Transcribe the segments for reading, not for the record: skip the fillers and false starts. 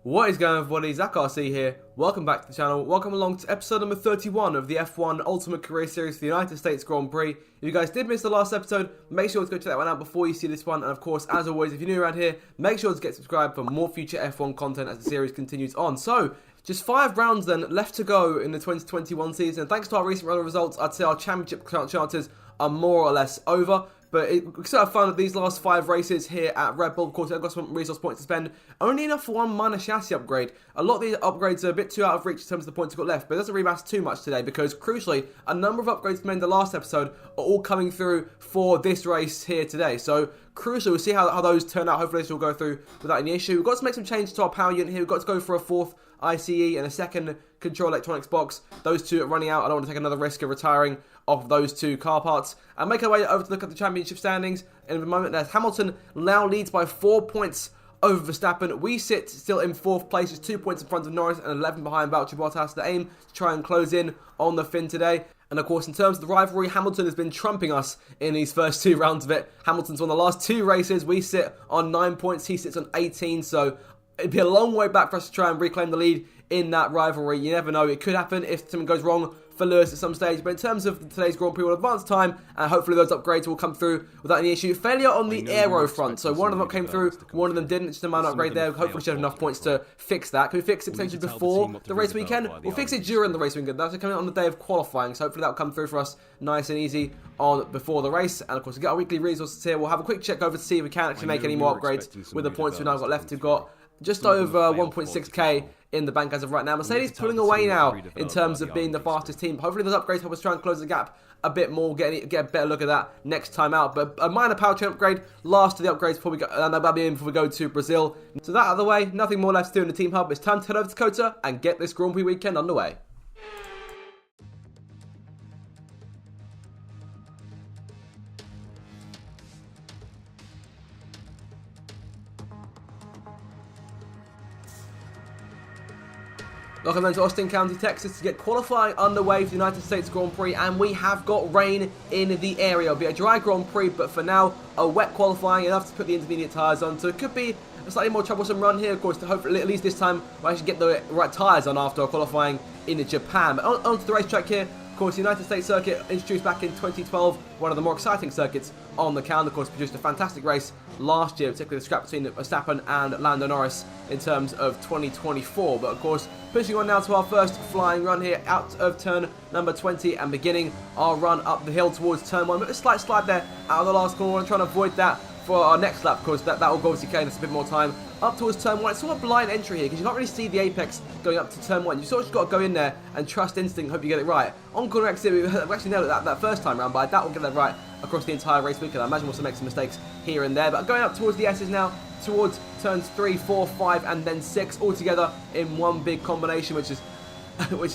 What is going on, everybody? Zach RC here. Welcome back to the channel. Welcome along to episode number 31 of the F1 Ultimate Career Series for the United States Grand Prix. If you guys did miss the last episode, make sure to go check that one out before you see this one. And of course, as always, if you're new around here, make sure to get subscribed for more future F1 content as the series continues on. So, just 5 rounds then left to go in the 2021 season. And thanks to our recent round of results, I'd say our championship chances are more or less over. But it's sort of fun that these last 5 races here at Red Bull, of course, I've got some resource points to spend. Only enough for one minor chassis upgrade. A lot of these upgrades are a bit too out of reach in terms of the points I've got left, but it doesn't really matter too much today because, crucially, a number of upgrades made in the last episode are all coming through for this race here today. So, crucially, we'll see how those turn out. Hopefully, this will go through without any issue. We've got to make some changes to our power unit here. We've got to go for a 4th ICE and a 2nd control electronics box. Those 2 are running out. I don't want to take another risk of retiring off those 2 car parts. And make our way over to look at the championship standings. In a moment, as Hamilton now leads by 4 points over Verstappen. We sit still in 4th place, just 2 points in front of Norris and 11 behind Valtteri Bottas. The aim to try and close in on the fin today. And of course, in terms of the rivalry, Hamilton has been trumping us in these first 2 rounds of it. Hamilton's won the last 2 races. We sit on 9 points. He sits on 18. So it'd be a long way back for us to try and reclaim the lead in that rivalry. You never know. It could happen if something goes wrong for Lewis at some stage. But in terms of today's Grand Prix, we'll advance time, and hopefully those upgrades will come through without any issue. Failure on the aero front. So one of them came through, one of them didn't. Just a minor upgrade there. Hopefully should have enough points to fix that. Can we fix it potentially before the race weekend? We'll fix it during the race weekend. That's coming out on the day of qualifying. So hopefully that will come through for us nice and easy on before the race. And of course, we get our weekly resources here. We'll have a quick check over to see if we can actually make any more upgrades with the points we've now got left. We've got just over 1.6k in the bank as of right now. Mercedes pulling away now in terms of being the fastest team. Hopefully those upgrades help us try and close the gap a bit more, get a better look at that next time out. But a minor powertrain upgrade, last of the upgrades before we go, and that'll be in before we go to Brazil. So that out of the way, nothing more left to do in the team hub. It's time to head over to Dakota and get this Grand Prix weekend underway. Welcome then to Austin County, Texas to get qualifying underway for the United States Grand Prix, and we have got rain in the area. It'll be a dry Grand Prix, but for now, a wet qualifying, enough to put the intermediate tyres on, so it could be a slightly more troublesome run here, of course, to hopefully at least this time we'll actually get the right tyres on after qualifying in Japan. But onto the racetrack here. Of course, the United States circuit introduced back in 2012, one of the more exciting circuits on the calendar. Of course, produced a fantastic race last year, particularly the scrap between Verstappen and Lando Norris in terms of 2024. But of course, pushing on now to our first flying run here out of turn number 20 and beginning our run up the hill towards turn 1. But a slight slide there out of the last corner. I'm trying to avoid that for our next lap. Of course, that will obviously gain us a bit more time up towards turn 1. It's sort of a blind entry here because you can't really see the apex going up to turn 1. You sort of just got to go in there and trust instinct, hope you get it right. On corner exit, we actually nailed it that first time round, but I doubt we'll get that right across the entire race weekend. I imagine we'll also make some mistakes here and there. But going up towards the S's now, towards turns 3, 4, 5, and then 6, all together in one big combination, which is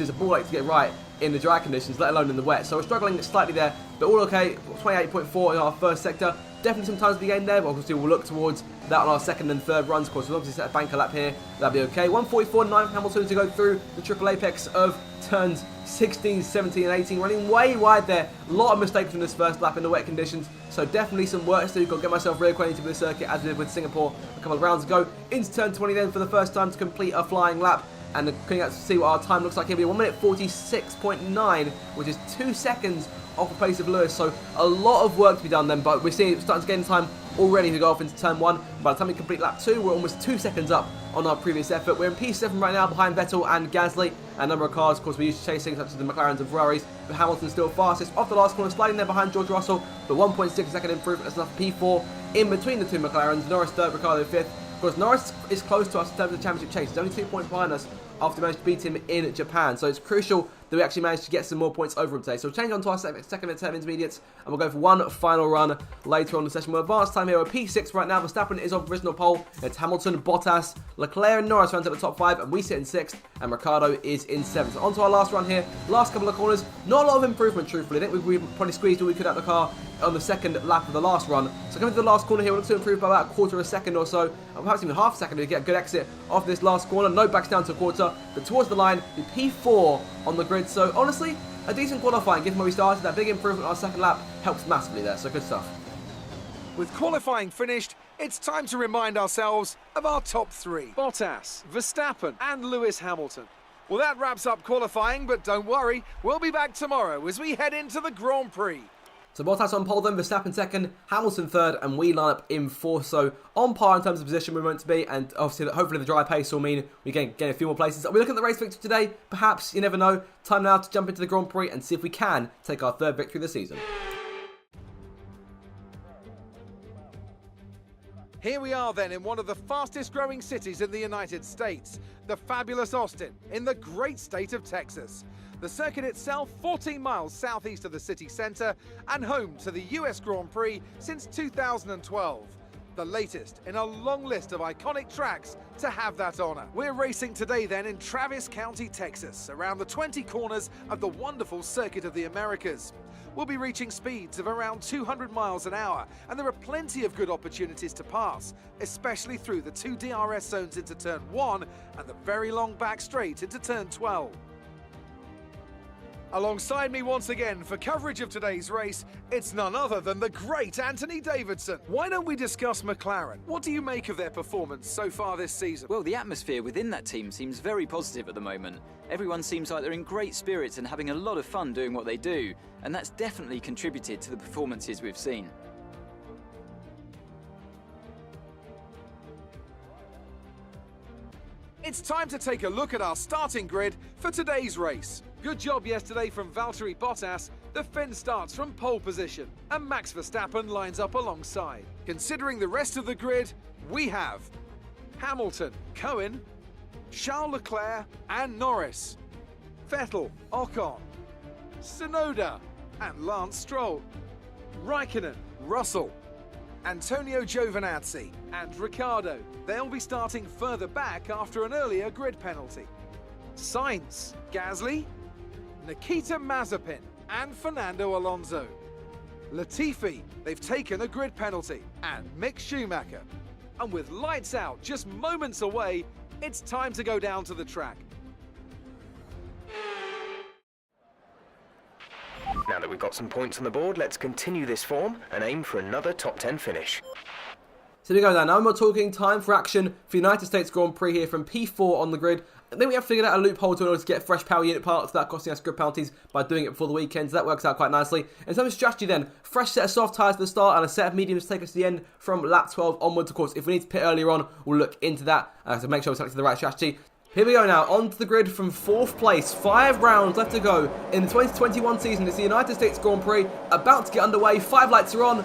a ball ache to get right in the dry conditions, let alone in the wet. So we're struggling slightly there, but all okay. 28.4 in our first sector. Definitely some times to be gained there, but obviously we'll look towards that on our 2nd and 3rd runs. Of course, we'll obviously set a banker lap here. That'll be okay. 1:44.9 for Hamilton to go through the triple apex of turns 16, 17, and 18. Running way wide there. A lot of mistakes from this first lap in the wet conditions. So definitely some work to do. Got to get myself reacquainted with the circuit as we did with Singapore a couple of rounds ago. Into turn 20 then for the first time to complete a flying lap. And looking at to see what our time looks like here. It'll be 1:46.9, which is 2 seconds off the pace of Lewis. So a lot of work to be done then, but we're seeing starting to gain time already to go off into turn 1. By the time we complete lap 2, we're almost 2 seconds up on our previous effort. We're in P7 right now behind Vettel and Gasly. And a number of cars, of course, we're used to chasing, such as the McLarens and Ferraris. But Hamilton's still fastest. Off the last corner, sliding there behind George Russell. But 1.6 second improvement. That's enough P4 in between the 2 McLarens. Norris 3rd, Ricciardo 5th. Of course, Norris is close to us in terms of the championship chase. He's only 2 points behind us after we managed to beat him in Japan. So it's crucial that we actually managed to get some more points over him today. So we'll change on to our second and 10 intermediates, and we'll go for one final run later on in the session. We're advanced time here. We're P6 right now. Verstappen is on provisional pole. It's Hamilton, Bottas, Leclerc, and Norris round at the top 5, and we sit in 6th, and Ricciardo is in 7th. So on to our last run here. Last couple of corners. Not a lot of improvement, truthfully. I think we probably squeezed all we could out of the car on the second lap of the last run. So coming to the last corner here, we're looking to improve by about a quarter of a second or so, and perhaps even half a second to get a good exit off this last corner. No backs down to a quarter, but towards the line, the P4 on the grid. So honestly, a decent qualifying given where we started. That big improvement on our second lap helps massively there, so good stuff. With qualifying finished, It's time to remind ourselves of our top three. Bottas, Verstappen and Lewis Hamilton. Well, that wraps up qualifying, but don't worry, we'll be back tomorrow as we head into the Grand Prix. So Bottas on pole then, Verstappen second, Hamilton third, and we line up in fourth. So on par in terms of position we're meant to be, and obviously hopefully the dry pace will mean we get a few more places. Are we looking at the race victory today? Perhaps, you never know. Time now to jump into the Grand Prix and see if we can take our third victory of the season. Here we are then in one of the fastest growing cities in the United States, the fabulous Austin, in the great state of Texas. The circuit itself 14 miles southeast of the city centre and home to the US Grand Prix since 2012. The latest in a long list of iconic tracks to have that honour. We're racing today then in Travis County, Texas, around the 20 corners of the wonderful Circuit of the Americas. We'll be reaching speeds of around 200 miles an hour, and there are plenty of good opportunities to pass, especially through the two DRS zones into turn 1 and the very long back straight into turn 12. Alongside me once again for coverage of today's race, it's none other than the great Anthony Davidson. Why don't we discuss McLaren? What do you make of their performance so far this season? Well, the atmosphere within that team seems very positive at the moment. Everyone seems like they're in great spirits and having a lot of fun doing what they do, and that's definitely contributed to the performances we've seen. It's time to take a look at our starting grid for today's race. Good job yesterday from Valtteri Bottas. The Finn starts from pole position and Max Verstappen lines up alongside. Considering the rest of the grid, we have Hamilton, Cohen, Charles Leclerc and Norris, Vettel, Ocon, Tsunoda and Lance Stroll, Raikkonen, Russell, Antonio Giovinazzi and Ricciardo. They'll be starting further back after an earlier grid penalty. Sainz, Gasly, Nikita Mazepin and Fernando Alonso. Latifi, they've taken a grid penalty, and Mick Schumacher. And with lights out just moments away, it's time to go down to the track. Now that we've got some points on the board, let's continue this form and aim for another top 10 finish. So here we go now. Now we're talking time for action for United States Grand Prix here from P4 on the grid. I think we have figured out a loophole in order to get fresh power unit parts without costing us grid penalties by doing it before the weekend, so that works out quite nicely. In terms of strategy then, fresh set of soft tyres for the start and a set of mediums to take us to the end from lap 12 onwards. Of course, if we need to pit earlier on, we'll look into that to make sure we're selecting the right strategy. Here we go now, onto the grid from 4th place, 5 rounds left to go in the 2021 season. It's the United States Grand Prix, about to get underway, 5 lights are on.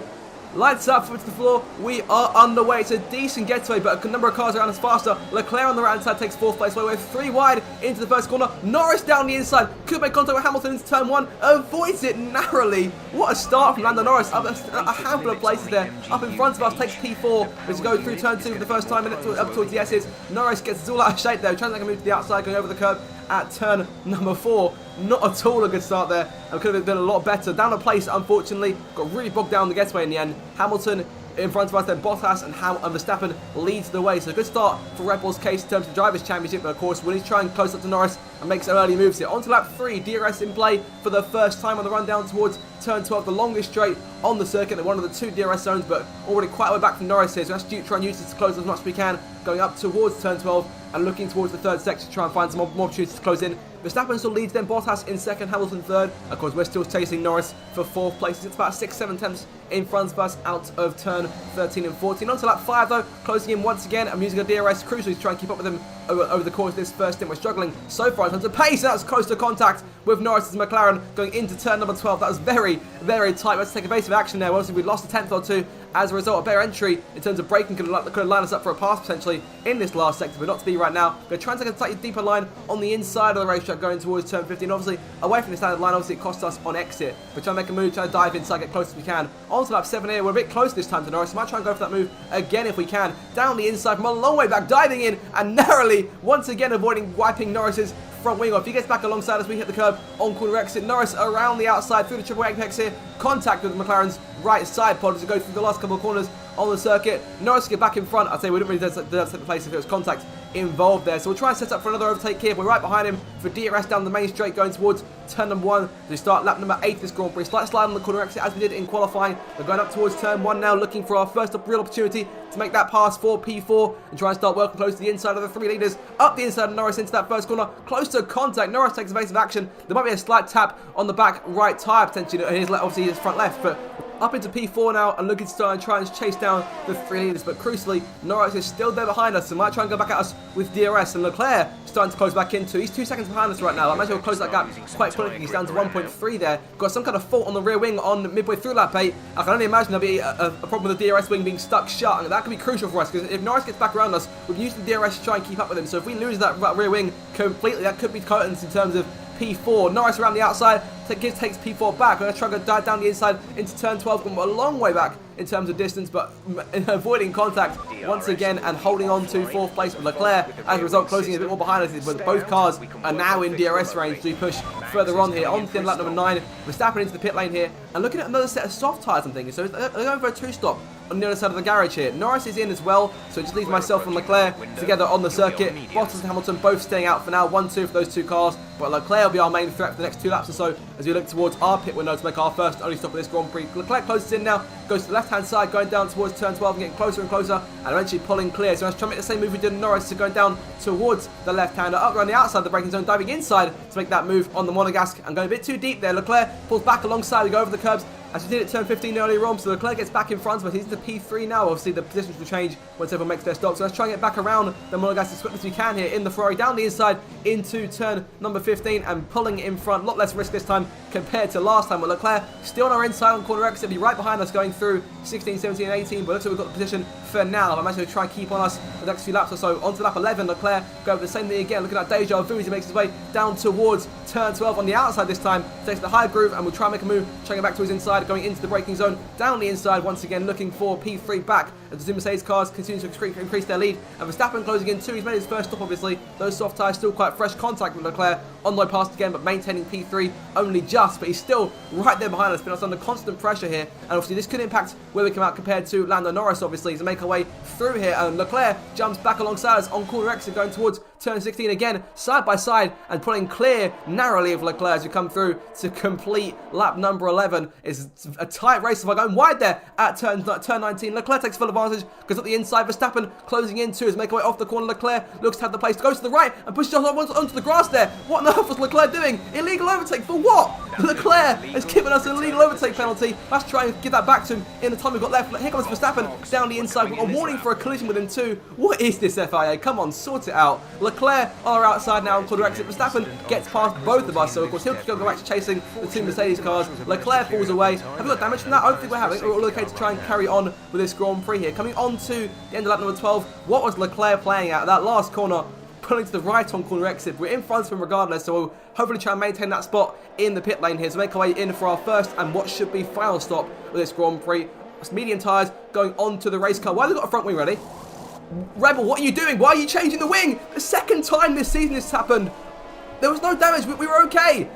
Lights up, foot to the floor, we are underway. It's a decent getaway, but a number of cars around us faster. Leclerc on the right hand side takes 4th place, we're 3 wide into the first corner. Norris down the inside, could make contact with Hamilton into turn 1, avoids it narrowly. What a start from Lando Norris, up a handful of places there. Up in front of us, takes P4, which is going through turn 2 for the first time, and up towards the S's. Norris gets us all out of shape there, trying to make a move to the outside, going over the curb at turn number 4. Not at all a good start there, and could have been a lot better. Down a place, unfortunately, got really bogged down the getaway in the end. Hamilton in front of us, then Bottas and Verstappen leads the way. So a good start for Red Bull's case in terms of Drivers' Championship, but of course we need to try and close up to Norris and make some early moves here. On to lap 3, DRS in play for the first time on the run down towards turn 12, the longest straight on the circuit, one of the 2 DRS zones, but already quite a way back from Norris here, so let's try and use this to close as much as we can, going up towards turn 12 and looking towards the 3rd section to try and find some more opportunities to close in. Verstappen still leads, then Bottas in 2nd, Hamilton 3rd. Of course, we're still chasing Norris for 4th place. It's about 6-7 tenths in front of us out of turn 13 and 14. On to lap 5 though, closing in once again. I'm using a DRS crucially to try and keep up with him over the course of this first stint. We're struggling so far in terms of pace, and that's close to contact with Norris's McLaren going into turn number 12. That was very, very tight. Let's take evasive action there. Obviously, we lost a 10th or 2 as a result. A better entry in terms of braking could have lined us up for a pass potentially in this last sector, but not to be right now. We're trying to take a slightly deeper line on the inside of the racetrack going towards turn 15. Obviously, away from the standard line, obviously it cost us on exit. We're trying to make a move, trying to dive inside, get close as we can. On to lap 7 here. We're a bit close this time to Norris. Might try and go for that move again if we can. Down the inside from a long way back, diving in and narrowly, once again avoiding wiping Norris's front wing off. He gets back alongside as we hit the curb on corner exit. Norris around the outside through the triple apex here. Contact with McLaren's right side pod as we go through the last couple of corners on the circuit. Norris get back in front. I'd say we wouldn't really deserve second place if it was contact involved there. So we'll try and set up for another overtake here. We're right behind him for DRS down the main straight going towards turn number 1. We start lap number 8 this Grand Prix. Slight slide on the corner exit as we did in qualifying. We're going up towards turn 1 now, looking for our first real opportunity to make that pass for P4 and try and start working close to the inside of the 3 leaders. Up the inside of Norris into that first corner. Close to contact. Norris takes evasive action. There might be a slight tap on the back right tyre potentially. Obviously his front left, but up into P4 now and looking to start and try and chase down the 3 leaders, but crucially Norris is still there behind us and might try and go back at us with DRS, and Leclerc starting to close back into. He's 2 seconds behind us right now. I imagine we'll close that gap quite quickly. He's down to 1.3 there. Got some kind of fault on the rear wing on midway through lap 8. I can only imagine there'll be a problem with the DRS wing being stuck shut, and that could be crucial for us because if Norris gets back around us, we've used the DRS to try and keep up with him. So if we lose that rear wing completely, that could be curtains in terms of P4. Norris around the outside takes P4 back. We're going to try to dive down the inside into turn 12. Going a long way back in terms of distance, but avoiding contact once again and holding on to 4th place with Leclerc. As a result, closing a bit more behind us. But both cars are now in DRS range. So we push further on here on to lap number 9. We're stepping into the pit lane here and looking at another set of soft tyres, I'm thinking. So they're going for a 2-stop on the other side of the garage here. Norris is in as well, so it just leaves myself and Leclerc together on the circuit. Bottas and Hamilton both staying out for now, 1-2 for those 2 cars, but Leclerc will be our main threat for the next 2 laps or so as we look towards our pit window to make our first only stop of this Grand Prix. Leclerc closes in now, goes to the left hand side, going down towards turn 12 and getting closer and closer, and eventually pulling clear. So let's try and make the same move we did in Norris, so going down towards the left hander, up around the outside of the braking zone, diving inside to make that move on the monogasque and going a bit too deep there. Leclerc pulls back alongside, we go over the curbs as we did at turn 15 earlier on, so Leclerc gets back in front of us. He's into P3 now. Obviously the positions will change once everyone makes their stop, so let's try and get back around the monogasque as quickly as we can here in the Ferrari, down the inside into turn number 15 and pulling it in front. A lot less risk this time compared to last time, but Leclerc still on our inside on corner exit, be right behind us going through 16, 17 and 18, but looks like we've got the position for now. I imagine we'll try and keep on us for the next few laps or so. On to lap 11, Leclerc go over the same thing again. Look at that deja vu as he makes his way down towards turn 12 on the outside this time, takes the high groove and will try and make a move, trying to get back to his inside, going into the braking zone, down the inside once again, looking for P3 back as the two Mercedes cars continue to increase their lead, and Verstappen closing in too. He's made his first stop obviously, those soft tyres still quite fresh, contact with Leclerc on the way past again, but maintaining P3 only just, but he's still right there behind us, putting us under constant pressure here, and obviously this could impact where we come out compared to Lando Norris obviously, to make our way through here, and Leclerc jumps back alongside us on corner exit going towards turn 16 again, side by side, and pulling clear narrowly of Leclerc as we come through to complete lap number 11. It's a tight race if I going wide there at turn 19. Leclerc takes full advantage, goes up the inside. Verstappen closing in too as make way off the corner. Leclerc looks to have the place, goes to the right and pushes onto the grass there. What on earth was Leclerc doing? Illegal overtake for what? Leclerc has given us an illegal overtake penalty. Let's try and give that back to him in the time we've got left. Here comes Verstappen down the inside. A warning for a collision with him too. What is this FIA? Come on, sort it out. Leclerc on our outside now on corner exit. Verstappen gets past both of us, so of course he'll go back to chasing the two Mercedes cars. Leclerc falls away. Have we got damage from that? I don't think we're having. We're all okay to try and carry on with this Grand Prix here. Coming on to the end of lap number 12. What was Leclerc playing at that last corner? Pulling to the right on corner exit. We're in front of him regardless, so we'll hopefully try and maintain that spot in the pit lane here. So make our way in for our first and what should be final stop with this Grand Prix. Medium tyres going on to the race car. Why have they got a front wing ready? Rebel, what are you doing? Why are you changing the wing? The second time this season this happened. There was no damage. We were okay.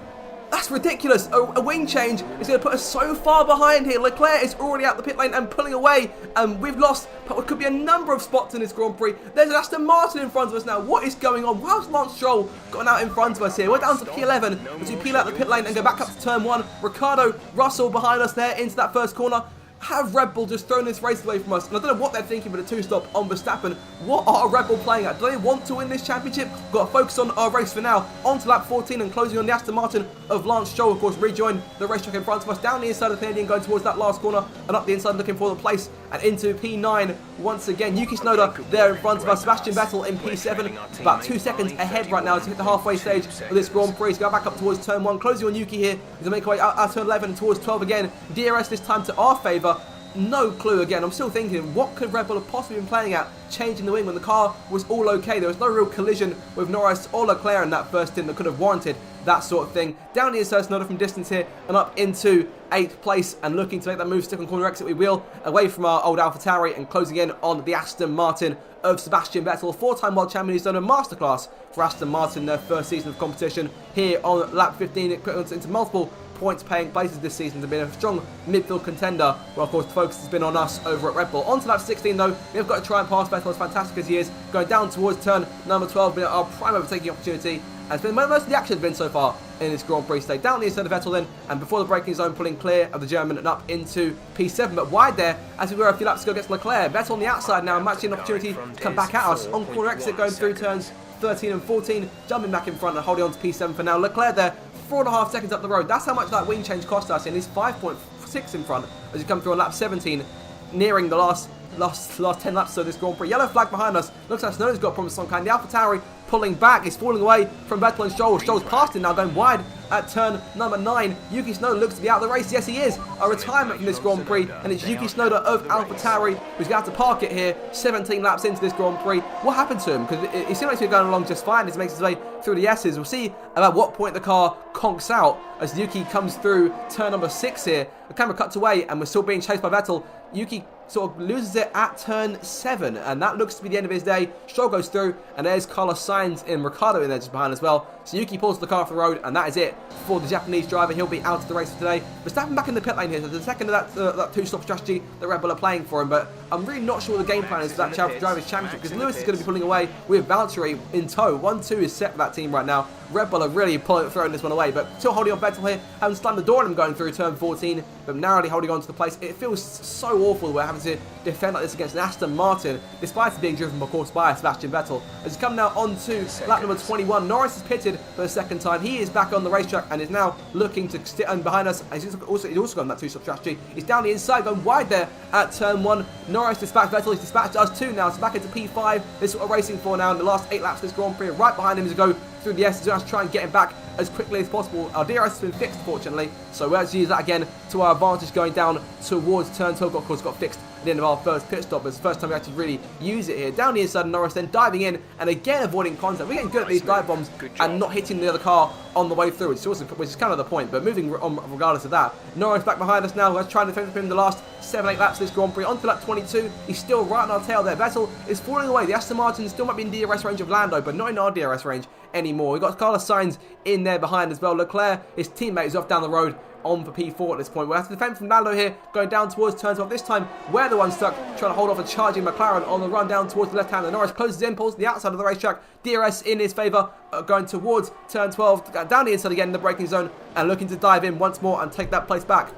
That's ridiculous. A wing change is going to put us so far behind here. Leclerc is already out the pit lane and pulling away. And we've lost what could be a number of spots in this Grand Prix. There's an Aston Martin in front of us now. What is going on? Why has Lance Stroll gotten out in front of us here? We're down to P11 as we peel out the pit lane and go back up to turn 1. Ricardo Russell behind us there into that first corner. Have Red Bull just thrown this race away from us? And I don't know what they're thinking with a 2-stop on Verstappen. What are Red Bull playing at? Do they want to win this championship? Got to focus on our race for now. On to lap 14 and closing on the Aston Martin of Lance Stroll, of course, rejoin the racetrack in front of us. Down the inside of the Canadian going towards that last corner and up the inside looking for the place and into P9 once again. Yuki Tsunoda there in front of us. Sebastian Vettel in P7. About 2 seconds ahead right now to hit the halfway stage of this Grand Prix. So go back up towards turn 1. Closing on Yuki here as they make our way out turn 11 and towards 12 again. DRS this time to our favour. No clue again. I'm still thinking, what could Red Bull have possibly been playing at, changing the wing when the car was all okay? There was no real collision with Norris or Leclerc in that first stint that could have warranted that sort of thing. Down the inside, Tsunoda from distance here and up into 8th place and looking to make that move, stick on corner exit we will, away from our old AlphaTauri and closing in on the Aston Martin of Sebastian Vettel, 4-time world champion who's done a masterclass for Aston Martin in their first season of competition here on lap 15. It put us into multiple points paying places this season to be a strong midfield contender. Well, of course, the focus has been on us over at Red Bull. On to lap 16 though, we've got to try and pass Vettel, as fantastic as he is, going down towards turn number 12, being our prime overtaking opportunity. And it's been where most of the action has been so far in this Grand Prix today. Down the inside of Vettel then, and before the braking zone, pulling clear of the German and up into P7, but wide there as we were a few laps ago against Leclerc. Vettel on the outside now, matching an opportunity to come back at us on corner exit, going through turns 13 and 14, jumping back in front and holding on to P7 for now. Leclerc there, 4.5 seconds up the road. That's how much that wing change cost us, and he's 5.6 in front as you come through on lap 17, nearing the last 10 laps of this Grand Prix. Yellow flag behind us. Looks like Snowden's got problems of some kind. The AlphaTauri pulling back. He's falling away from Vettel and Stroll. Stroll's past him now, going wide at turn number 9. Yuki Tsunoda looks to be out of the race. Yes, he is. A retirement from this Grand Prix, and it's Yuki Tsunoda of AlphaTauri who's going to have to park it here 17 laps into this Grand Prix. What happened to him? Because it seems like he's going along just fine as he makes his way through the S's. We'll see about what point the car conks out as Yuki comes through turn number 6 here. The camera cuts away, and we're still being chased by Vettel. Yuki sort of loses it at turn 7, and that looks to be the end of his day. Stroll goes through, and there's Carlos Sainz and Ricciardo in there just behind as well. So Yuki pulls the car off the road, and that is it for the Japanese driver. He'll be out of the race for today. Verstappen back in the pit lane here, so the second of that two-stop strategy that Red Bull are playing for him, but I'm really not sure what the game plan is for that Drivers' Championship, because Lewis is going to be pulling away with Valtteri in tow. 1-2 is set for that team right now. Red Bull are really throwing this one away, but still holding on Vettel here, having slammed the door on him going through turn 14, but narrowly holding on to the place. It feels so awful that we're having to defend like this against an Aston Martin, despite it being driven, of course, by Sebastian Vettel. As we come now on to lap number 21, Norris is pitted for the second time. He is back on the racetrack and is now looking to sit behind us. He's also got that two-stop strategy. He's down the inside, going wide there at turn 1. Norris dispatched Vettel. He's dispatched us too now. So back into P5. This is what we're racing for now in the last 8 laps of this Grand Prix. Right behind him as we go through the S's to try and get him back as quickly as possible. Our DRS has been fixed, fortunately, so we're to use that again to our advantage going down towards turn 12. Of course, got fixed at the end of our first pit stop. It's the first time we actually really use it here. Down the inside, Norris then diving in and again avoiding contact. We're getting good at these dive bombs and not hitting the other car on the way through, which is kind of the point. But moving on regardless of that, Norris back behind us now. Let's try and defend him the last 7-8 laps of this Grand Prix. On to lap 22. He's still right on our tail there. Vettel is falling away. The Aston Martin still might be in DRS range of Lando, but not in our DRS range anymore. We've got Carlos Sainz in there behind as well. Leclerc, his teammate, is off down the road on for P4 at this point. We'll have to defend from Lando here, going down towards turn 12. This time, we're the one stuck, trying to hold off a charging McLaren on the run down towards the left hand. And Norris closes in, pulls to the outside of the racetrack. DRS in his favour, going towards turn 12, down the inside again in the braking zone, and looking to dive in once more and take that place back.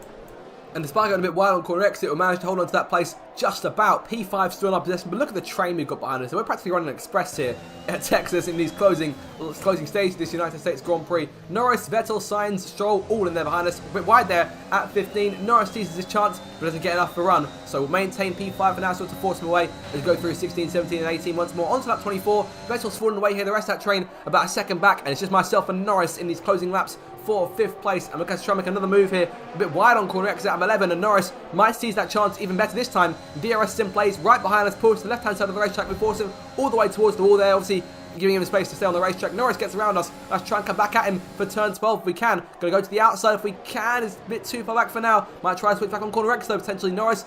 And despite going a bit wide on corner exit, we'll manage to hold on to that place just about. P5 still in our possession, but look at the train we've got behind us. So we're practically running an express here at Texas in these closing stages of this United States Grand Prix. Norris, Vettel, Sainz, Stroll, all in there behind us. A bit wide there at 15. Norris seizes his chance, but doesn't get enough for run. So we'll maintain P5 for now, so to force him away as we go through 16, 17, and 18 once more. On to lap 24. Vettel's falling away here. The rest of that train about a second back, and it's just myself and Norris in these closing laps for 5th place. And we're going to try and make another move here, a bit wide on corner exit at 11, and Norris might seize that chance even better this time. DRS is in place right behind us, pulls to the left hand side of the racetrack. We force him all the way towards the wall there, obviously giving him space to stay on the racetrack. Norris gets around us. Let's try and come back at him for turn 12 if we can. Going to go to the outside if we can. It's a bit too far back for now. Might try and switch back on corner exit though, potentially. Norris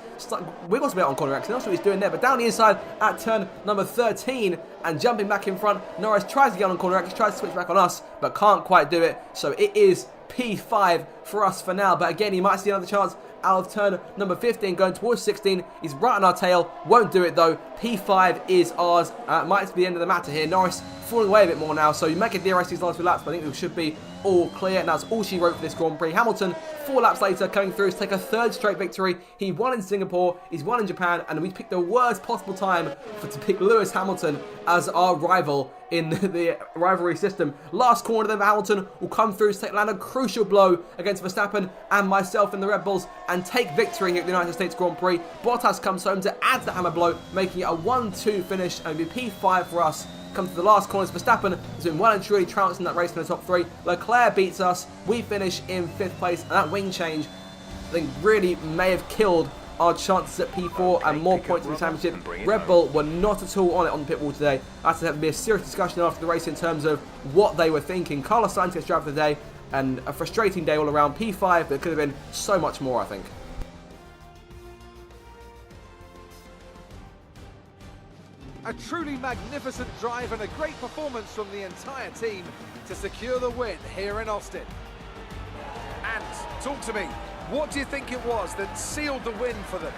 wiggles a bit on corner exit. Not sure what he's doing there, but down the inside at turn number 13 and jumping back in front. Norris tries to get on corner exit, tries to switch back on us, but can't quite do it. So it is P5 for us for now, but again, he might see another chance out of turn number 15 going towards 16. He's right on our tail, won't do it though. P5 is ours. Might be the end of the matter here. Norris falling away a bit more now, so you make a DRS these last few laps, but I think we should be all clear, and that's all she wrote for this Grand Prix. Hamilton, 4 laps later, coming through to take a 3rd straight victory. He won in Singapore, he's won in Japan, and we picked the worst possible time to pick Lewis Hamilton as our rival in the rivalry system. Last corner then for Hamilton will come through to land a crucial blow against Verstappen and myself in the Red Bulls and take victory here at the United States Grand Prix. Bottas comes home to add the hammer blow, making it a 1-2 finish, and it'll be P5 for us. Come to the last corners. Verstappen has been well and truly trounced in that race in the top 3. Leclerc beats us. We finish in 5th place, and that wing change, I think, really may have killed our chances at P4 and more points in the championship. Red Bull were not at all on it on the pit wall today. That's to be a serious discussion after the race in terms of what they were thinking. Carlos Sainz gets driver of the day, and a frustrating day all around. P5, but could have been so much more, I think. A truly magnificent drive and a great performance from the entire team to secure the win here in Austin. And talk to me. What do you think it was that sealed the win for them?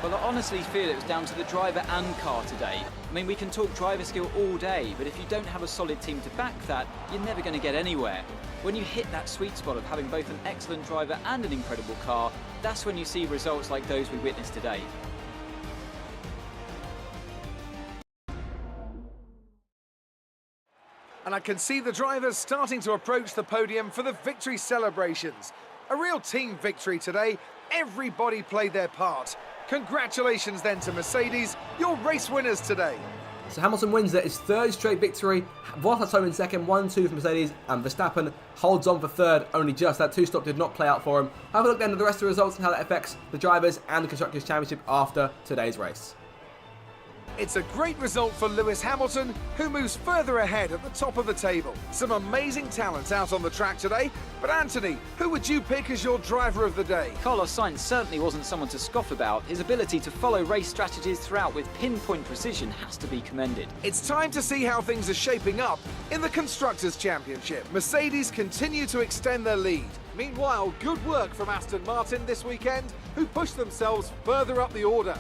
Well, I honestly feel it was down to the driver and car today. I mean, we can talk driver skill all day, but if you don't have a solid team to back that, you're never going to get anywhere. When you hit that sweet spot of having both an excellent driver and an incredible car, that's when you see results like those we witnessed today. And I can see the drivers starting to approach the podium for the victory celebrations. A real team victory today. Everybody played their part. Congratulations then to Mercedes, your race winners today. So Hamilton wins it, his third straight victory. Bottas home in second, 1-2 for Mercedes, and Verstappen holds on for third, only just. That two-stop did not play out for him. Have a look then at the rest of the results and how that affects the drivers and the Constructors' Championship after today's race. It's a great result for Lewis Hamilton, who moves further ahead at the top of the table. Some amazing talent out on the track today. But Anthony, who would you pick as your driver of the day? Carlos Sainz certainly wasn't someone to scoff about. His ability to follow race strategies throughout with pinpoint precision has to be commended. It's time to see how things are shaping up in the Constructors' Championship. Mercedes continue to extend their lead. Meanwhile, good work from Aston Martin this weekend, who pushed themselves further up the order.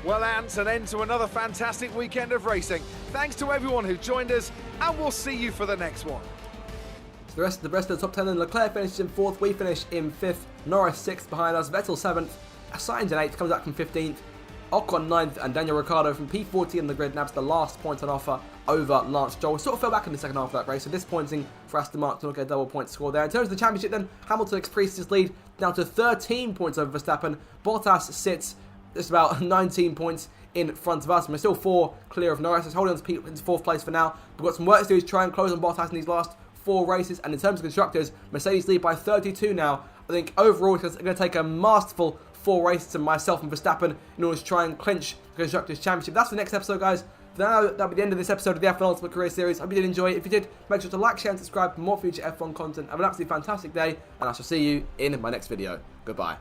Well, Ant, an end to another fantastic weekend of racing. Thanks to everyone who joined us, and we'll see you for the next one. So the rest of the top 10, then Leclerc finishes in 4th, we finish in 5th, Norris 6th behind us, Vettel 7th, Sainz in 8th, comes out from 15th, Ocon 9th, and Daniel Ricciardo from P40 in the grid nabs the last point on offer over Lance Stroll. Sort of fell back in the second half of that race, so disappointing for Aston Martin to not get a double point score there. In terms of the championship then, Hamilton increased his lead down to 13 points over Verstappen. Bottas sits just about 19 points in front of us. We're still 4 clear of Norris. He's holding on to Pete in 4th place for now. We've got some work to do to try and close on Bottas in these last 4 races. And in terms of constructors, Mercedes lead by 32 now. I think overall it's going to take a masterful 4 races to myself and Verstappen in order to try and clinch the Constructors' Championship. That's the next episode, guys. For now, that'll be the end of this episode of the F1 Ultimate Career Series. I hope you did enjoy it. If you did, make sure to like, share and subscribe for more future F1 content. Have an absolutely fantastic day, and I shall see you in my next video. Goodbye.